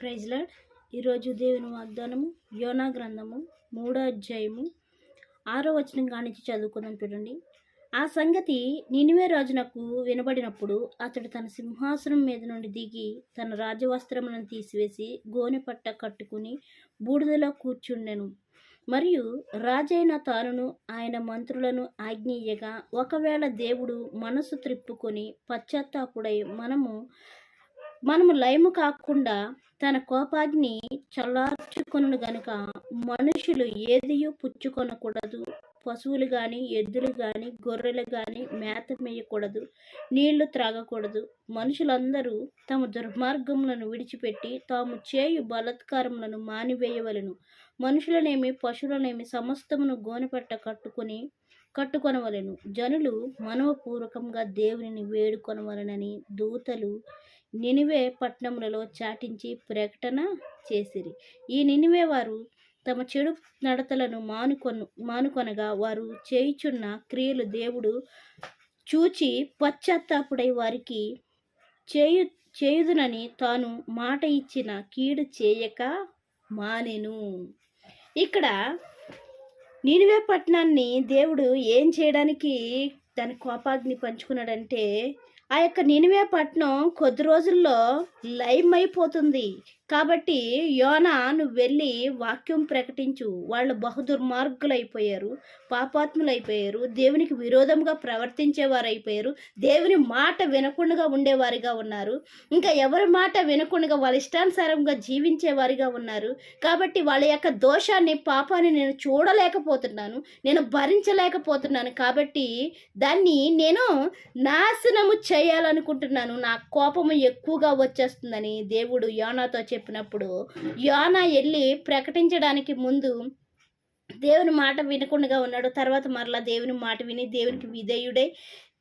Praise lord. ఈరోజు దేవుని వాగ్దానము యోనా గ్రంథము 3వ అధ్యాయము 6వ వచనం కానించి చదువుకుందాం. చూడండి. ఆ సంగతి నినివే రాజునకు వినబడినప్పుడు అతడు తన సింహాసనం మీద నుండి దిగి తన రాజవస్త్రములను తీసివేసి గోనె పట్ట కట్టుకుని బూడిదలో కూర్చుండెను. మరియు రాజైన తానును ఆయన మంత్రులను ఆజ్ఞీయగా, ఒకవేళ దేవుడు మనసు త్రిప్పుకొని పశ్చాత్తాపుడై మనము లయము కాకుండా తన కోపాగ్ని చల్లార్చుకొను గనుక మనుషులు ఏదియూ పుచ్చుకొనకూడదు, పశువులు కానీ ఎద్దులు కానీ గొర్రెలు కానీ మేత మేయకూడదు, నీళ్లు త్రాగకూడదు. మనుషులందరూ తమ దుర్మార్గములను విడిచిపెట్టి తాము చేయు బలాత్కారములను మానివేయవలెను. మనుషులనేమి పశువులనేమి సమస్తమును గోనెపట్ట కట్టుకొనవలెను. జనులు మనవపూర్వకంగా దేవునిని వేడుకొనవలెనని దూతలు నినివే పట్టణములలో చాటించి ప్రకటన చేసిరి. ఈ నినివే వారు తమ చెడు నడతలను మానుకొనగా వారు చేయుచున్న క్రియలు దేవుడు చూచి పశ్చాత్తాపుడై వారికి చేయుదునని తాను మాట ఇచ్చిన కీడు చేయక మానెను. ఇక్కడ నినివే పట్టణాన్ని దేవుడు ఏం చేయడానికి తన కోపాగ్ని పంచుకున్నాడంటే, ఆ యొక్క నినివే పట్టణం కొద్ది రోజుల్లో లయమైపోతుంది. కాబట్టి యోనా, నువ్వు వెళ్ళి వాక్యం ప్రకటించు. వాళ్ళు బహుదుర్మార్గులైపోయారు, పాపాత్ములైపోయారు, దేవునికి విరోధంగా ప్రవర్తించేవారు అయిపోయారు, దేవుని మాట వినకుండా ఉండేవారిగా ఉన్నారు, ఇంకా ఎవరి మాట వినకుండా వాళ్ళ ఇష్టానుసారంగా జీవించేవారిగా ఉన్నారు. కాబట్టి వాళ్ళ యొక్క దోషాన్ని, పాపాన్ని నేను చూడలేకపోతున్నాను, నేను భరించలేకపోతున్నాను. కాబట్టి దాన్ని నేను నాశనము చేయాలనుకుంటున్నాను. నా కోపము ఎక్కువగా వచ్చేస్తుందని దేవుడు యోనాతో చెప్పినప్పుడు, యోనా వెళ్ళి ప్రకటించడానికి ముందు దేవుని మాట వినకుండా ఉన్నాడు. తర్వాత మరలా దేవుని మాట విని దేవునికి విధేయుడై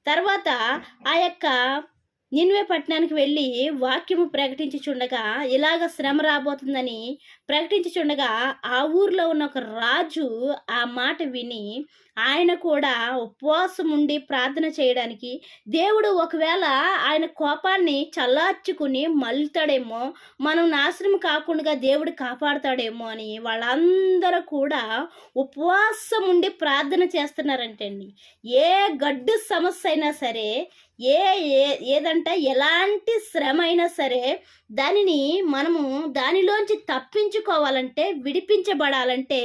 తర్వాత ఆ యొక్క నినివే పట్టణానికి వెళ్ళి వాక్యము ప్రకటించుచుండగా, ఇలాగ శ్రమ రాబోతుందని ప్రకటించుచుండగా, ఆ ఊర్లో ఉన్న ఒక రాజు ఆ మాట విని ఆయన కూడా ఉపవాసం ఉండి ప్రార్థన చేయడానికి, దేవుడు ఒకవేళ ఆయన కోపాన్ని చల్లార్చుకుని మళ్ళుతాడేమో, మనం నాశనం కాకుండా దేవుడు కాపాడుతాడేమో అని వాళ్ళందరూ కూడా ఉపవాసం ఉండి ప్రార్థన చేస్తున్నారంటండి. ఏ గడ్డు సమస్య అయినా సరే, ఏదంటే ఎలాంటి శ్రమ అయినా సరే, మనము దానిలోంచి తప్పించుకోవాలంటే, విడిపించబడాలంటే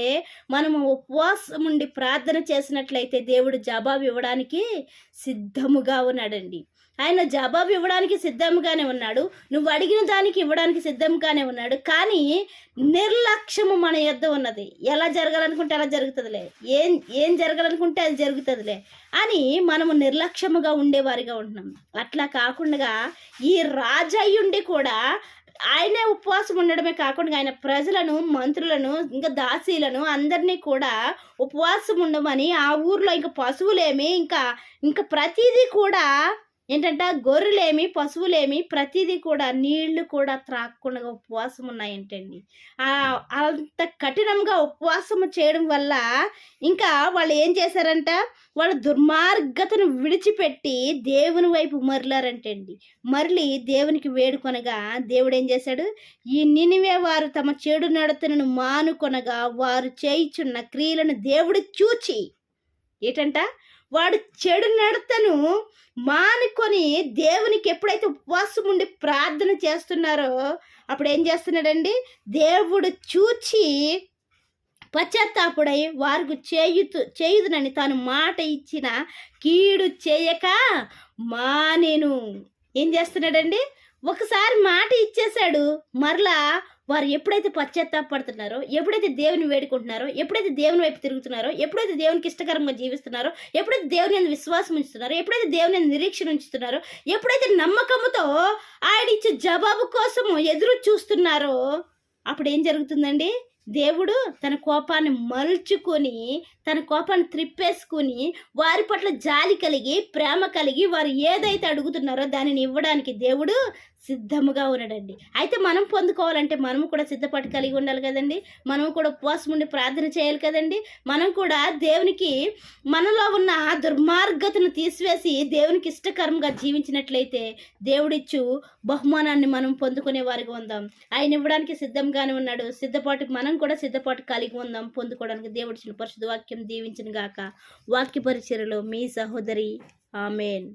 మనము ఉపవాసం ఉండి ప్రార్థన చేసినట్లయితే దేవుడు జవాబు ఇవ్వడానికి సిద్ధముగా ఉన్నాడండి. ఆయన జవాబు ఇవ్వడానికి సిద్ధంగానే ఉన్నాడు, నువ్వు అడిగిన దానికి ఇవ్వడానికి సిద్ధంగానే ఉన్నాడు. కానీ నిర్లక్ష్యము మన యొద్ద ఉన్నది. ఎలా జరగాలనుకుంటే అలా జరుగుతుందిలే, ఏం జరగాలనుకుంటే అది జరుగుతుందిలే అని మనము నిర్లక్ష్యముగా ఉండేవారిగా ఉంటున్నాం. అట్లా కాకుండా ఈ రాజయ్యుండి కూడా ఆయనే ఉపవాసం ఉండడమే కాకుండా ఆయన ప్రజలను, మంత్రులను, ఇంకా దాసీలను అందరినీ కూడా ఉపవాసం ఉండమని, ఆ ఊర్లో ఇంకా పశువులేమి, ఇంకా ప్రతిదీ కూడా ఏంటంటే గొర్రెలేమి, పశువులేమి, ప్రతిదీ కూడా నీళ్లు కూడా త్రాగకుండా ఉపవాసం ఉన్నాయంటండి. అంత కఠినంగా ఉపవాసం చేయడం వల్ల ఇంకా వాళ్ళు ఏం చేశారంట, వాళ్ళ దుర్మార్గతను విడిచిపెట్టి దేవుని వైపు మరలారంటండి. మరలి దేవునికి వేడుకొనగా దేవుడు ఏం చేశాడు, ఈ నినివే వారు తమ చెడు నడతను మానుకొనగా వారు చేయుచున్న క్రియలను దేవుడు చూచి, ఏంటంట, వాడు చెడు నడతను మానుకొని దేవునికి ఎప్పుడైతే ఉపవాసం ఉండి ప్రార్థన చేస్తున్నారో అప్పుడు ఏం చేస్తున్నాడండి, దేవుడు చూచి పశ్చాత్తాపుడై వారికి చేయుదునని తాను మాట ఇచ్చిన కీడు చేయక మానేను. ఏం చేస్తున్నాడండి, ఒకసారి మాట ఇచ్చేశాడు, మరలా వారు ఎప్పుడైతే పశ్చాత్తాపడుతున్నారో, ఎప్పుడైతే దేవుని వేడుకుంటున్నారో, ఎప్పుడైతే దేవుని వైపు తిరుగుతున్నారో, ఎప్పుడైతే దేవునికి ఇష్టకరంగా జీవిస్తున్నారో, ఎప్పుడైతే దేవుని మీద విశ్వాసం ఉంచుతున్నారో, ఎప్పుడైతే దేవుని మీద నిరీక్షణ ఉంచుతున్నారో, ఎప్పుడైతే నమ్మకంతో ఆయన ఇచ్చే జవాబు కోసము ఎదురు చూస్తున్నారో, అప్పుడు ఏం జరుగుతుందండి, దేవుడు తన కోపాన్ని మలుచుకొని, తన కోపాన్ని త్రిప్పేసుకొని వారి పట్ల జాలి కలిగి, ప్రేమ కలిగి, వారు ఏదైతే అడుగుతున్నారో దానిని ఇవ్వడానికి దేవుడు సిద్ధముగా ఉన్నాడండి. అయితే మనం పొందుకోవాలంటే మనము కూడా సిద్ధపాటు కలిగి ఉండాలి కదండి. మనం కూడా ఉపవాసం ఉండి ప్రార్థన చేయాలి కదండి. మనం కూడా దేవునికి మనలో ఉన్న దుర్మార్గతను తీసివేసి దేవునికి ఇష్టకరంగా జీవించినట్లయితే దేవుడిచ్చు బహుమానాన్ని మనం పొందుకునే వారిగా ఉందాం. ఆయన ఇవ్వడానికి సిద్ధంగానే ఉన్నాడు. సిద్ధపాటు మనం కూడా సిద్ధపాటు కలిగి ఉందాం. పొందుకోవడానికి దేవుడిచ్చిన పరిశుద్ధ వాక్యం దీవించిన గాక. వాక్య పరిచర్యలో మీ సహోదరి. ఆమేన్.